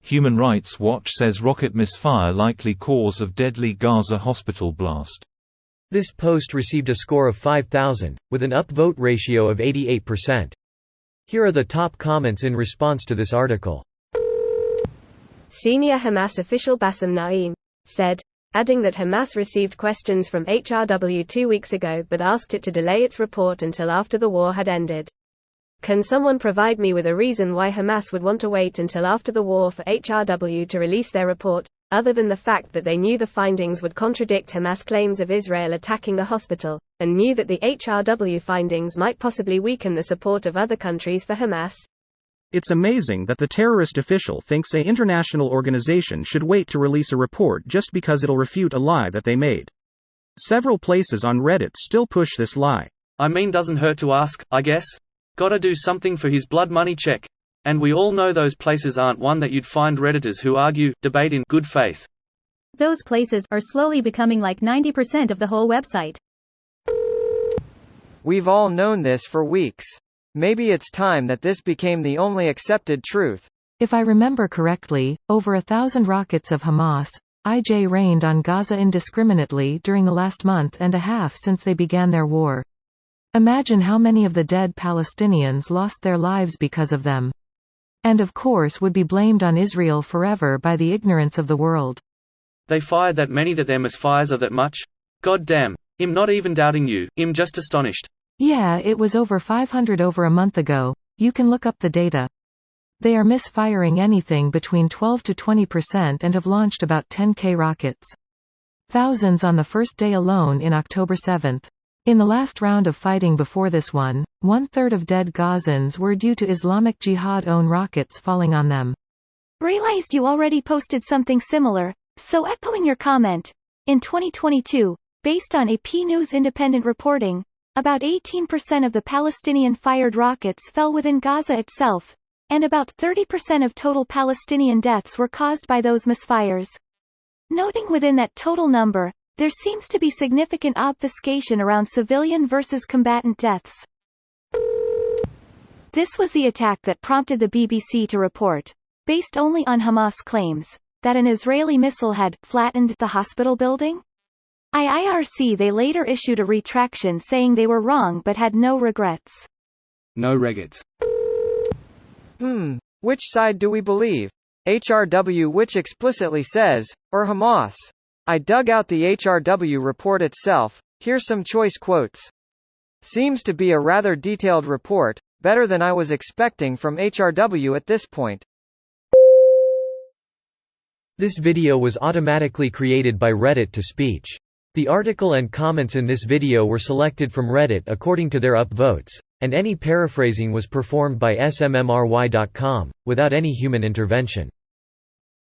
Human Rights Watch says rocket misfire likely cause of deadly Gaza hospital blast. This post received a score of 5,000, with an upvote ratio of 88%. Here are the top comments in response to this article. Senior Hamas official Bassem Naim said, adding that Hamas received questions from HRW 2 weeks ago but asked it to delay its report until after the war had ended. Can someone provide me with a reason why Hamas would want to wait until after the war for HRW to release their report, other than the fact that they knew the findings would contradict Hamas claims of Israel attacking the hospital, and knew that the HRW findings might possibly weaken the support of other countries for Hamas? It's amazing that the terrorist official thinks an international organization should wait to release a report just because it'll refute a lie that they made. Several places on Reddit still push this lie. I mean, doesn't hurt to ask, I guess? Gotta do something for his blood money check. And we all know those places aren't one that you'd find Redditors who argue, debate in good faith. Those places are slowly becoming like 90% of the whole website. We've all known this for weeks. Maybe it's time that this became the only accepted truth. If I remember correctly, over 1,000 rockets of Hamas, IJ rained on Gaza indiscriminately during the last month and a half since they began their war. Imagine how many of the dead Palestinians lost their lives because of them. And of course would be blamed on Israel forever by the ignorance of the world. They fired that many that their misfires are that much? God damn. I'm not even doubting you, I'm just astonished. Yeah, it was over 500 over a month ago. You can look up the data. They are misfiring anything between 12 to 20% and have launched about 10K rockets. Thousands on the first day alone in October 7. In the last round of fighting before this one-third of dead Gazans were due to Islamic Jihad-owned rockets falling on them. Realized you already posted something similar, so echoing your comment. In 2022, based on AP News independent reporting, about 18% of the Palestinian-fired rockets fell within Gaza itself, and about 30% of total Palestinian deaths were caused by those misfires. Noting within that total number, there seems to be significant obfuscation around civilian versus combatant deaths. This was the attack that prompted the BBC to report, based only on Hamas claims, that an Israeli missile had flattened the hospital building? IIRC they later issued a retraction saying they were wrong but had no regrets. No regrets. Which side do we believe? HRW, which explicitly says, or Hamas? I dug out the HRW report itself. Here's some choice quotes. Seems to be a rather detailed report, better than I was expecting from HRW at this point. This video was automatically created by Reddit to speech. The article and comments in this video were selected from Reddit according to their upvotes, and any paraphrasing was performed by smmry.com, without any human intervention.